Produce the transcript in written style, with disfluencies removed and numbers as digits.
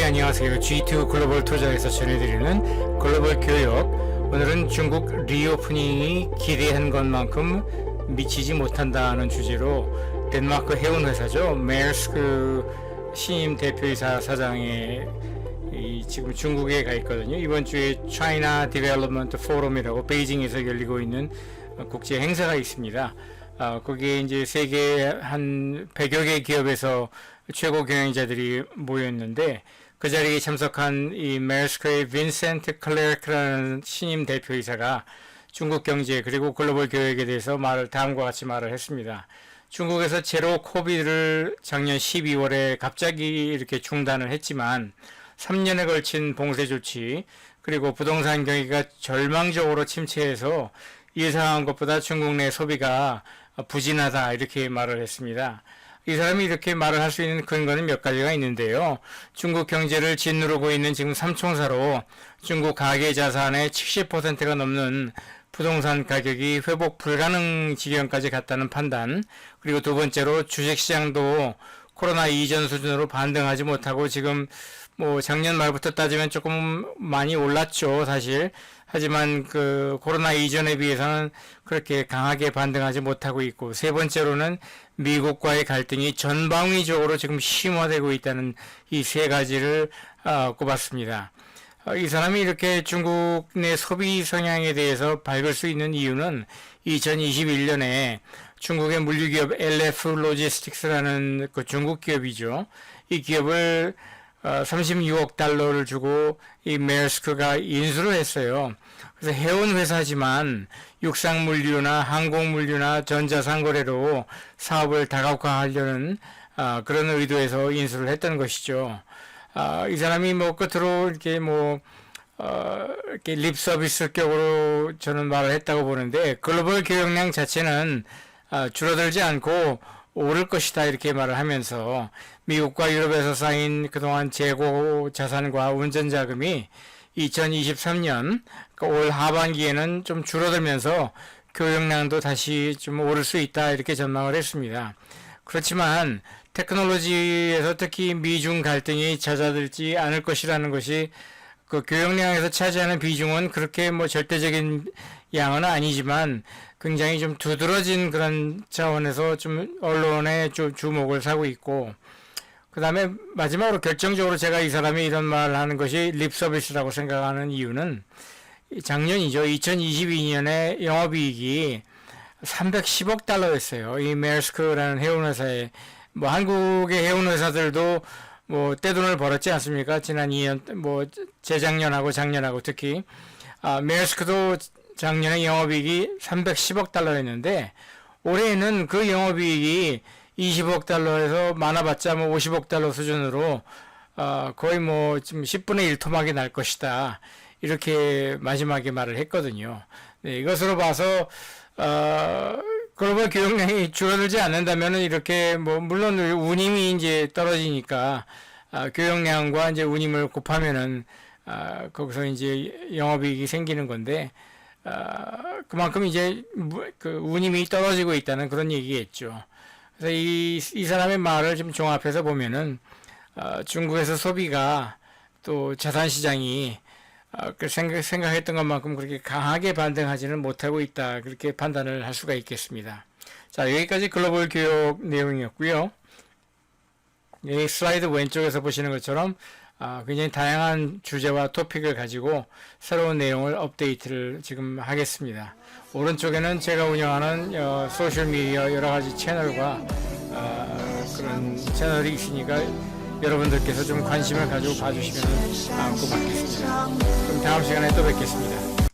안녕하세요. G2 글로벌 투자에서 전해드리는 글로벌 교육. 오늘은 중국 리오프닝이 기대한 것만큼 미치지 못한다는 주제로 덴마크 해운회사죠. 메르스크 신임 대표이사 사장이 지금 중국에 가 있거든요. 이번 주에 China Development Forum이라고 베이징에서 열리고 있는 국제 행사가 있습니다. 거기에 이제 세계 한 100여 개 기업에서 최고 경영자들이 모였는데, 그 자리에 참석한 이 메르스크의 빈센트 클레르크라는 신임 대표이사가 중국 경제 그리고 글로벌 교역에 대해서 다음과 같이 말을 했습니다. 중국에서 제로 코비드를 작년 12월에 갑자기 이렇게 중단을 했지만 3년에 걸친 봉쇄 조치 그리고 부동산 경기가 절망적으로 침체해서 예상한 것보다 중국 내 소비가 부진하다, 이렇게 말을 했습니다. 이 사람이 이렇게 말을 할 수 있는 근거는 몇 가지가 있는데요. 중국 경제를 짓누르고 있는 지금 삼총사로 중국 가계 자산의 70%가 넘는 부동산 가격이 회복 불가능 지경까지 갔다는 판단, 그리고 두 번째로 주식시장도 코로나 이전 수준으로 반등하지 못하고 지금 작년 말부터 따지면 조금 많이 올랐죠, 사실. 하지만 그 코로나 이전에 비해서는 그렇게 강하게 반등하지 못하고 있고, 세 번째로는 미국과의 갈등이 전방위적으로 지금 심화되고 있다는 이 세 가지를 꼽았습니다. 이 사람이 이렇게 중국 내 소비 성향에 대해서 밝을 수 있는 이유는 2021년에 중국의 물류기업 LF 로지스틱스라는 그 중국 기업이죠. 이 기업을 36억 달러를 주고 이 메르스크가 인수를 했어요. 그래서 해운 회사지만 육상물류나 항공물류나 전자상거래로 사업을 다각화하려는 그런 의도에서 인수를 했던 것이죠. 이 사람이 끝으로 이렇게 이렇게 립 서비스격으로 저는 말을 했다고 보는데, 글로벌 교역량 자체는 줄어들지 않고 오를 것이다, 이렇게 말을 하면서 미국과 유럽에서 쌓인 그동안 재고 자산과 운전 자금이 2023년 올 하반기에는 좀 줄어들면서 교역량도 다시 좀 오를 수 있다, 이렇게 전망을 했습니다. 그렇지만 테크놀로지에서 특히 미중 갈등이 잦아들지 않을 것이라는 것이 그 교역량에서 차지하는 비중은 그렇게 절대적인 양은 아니지만 굉장히 좀 두드러진 그런 차원에서 좀 언론의 주목을 사고 있고, 그 다음에 마지막으로 결정적으로 제가 이 사람이 이런 말을 하는 것이 립서비스라고 생각하는 이유는 작년이죠. 2022년에 영업이익이 310억 달러였어요. 이 메르스크라는 해운회사에 한국의 해운회사들도 떼돈을 벌었지 않습니까? 지난 2년 재작년하고 작년하고 특히 메르스크도 작년에 영업이익이 310억 달러였는데 올해는 그 영업이익이 20억 달러에서 많아봤자 50억 달러 수준으로 거의 지금 10분의 1 토막이 날 것이다, 이렇게 마지막에 말을 했거든요. 네, 이것으로 봐서 글로벌 교역량이 줄어들지 않는다면은 이렇게 물론 운임이 이제 떨어지니까 교역량과 이제 운임을 곱하면은 거기서 이제 영업이익이 생기는 건데, 그만큼 이제 그 운임이 떨어지고 있다는 그런 얘기겠죠. 그래서 이 사람의 말을 좀 종합해서 보면은 중국에서 소비가 또 자산시장이 생각했던 것만큼 그렇게 강하게 반등하지는 못하고 있다, 그렇게 판단을 할 수가 있겠습니다. 자, 여기까지 글로벌 교육 내용이었고요. 여기 슬라이드 왼쪽에서 보시는 것처럼 굉장히 다양한 주제와 토픽을 가지고 새로운 내용을 업데이트를 지금 하겠습니다. 오른쪽에는 제가 운영하는 소셜미디어 여러가지 채널과 그런 채널이 있으니까 여러분들께서 좀 관심을 가지고 봐주시면 고맙겠습니다. 그럼 다음 시간에 또 뵙겠습니다.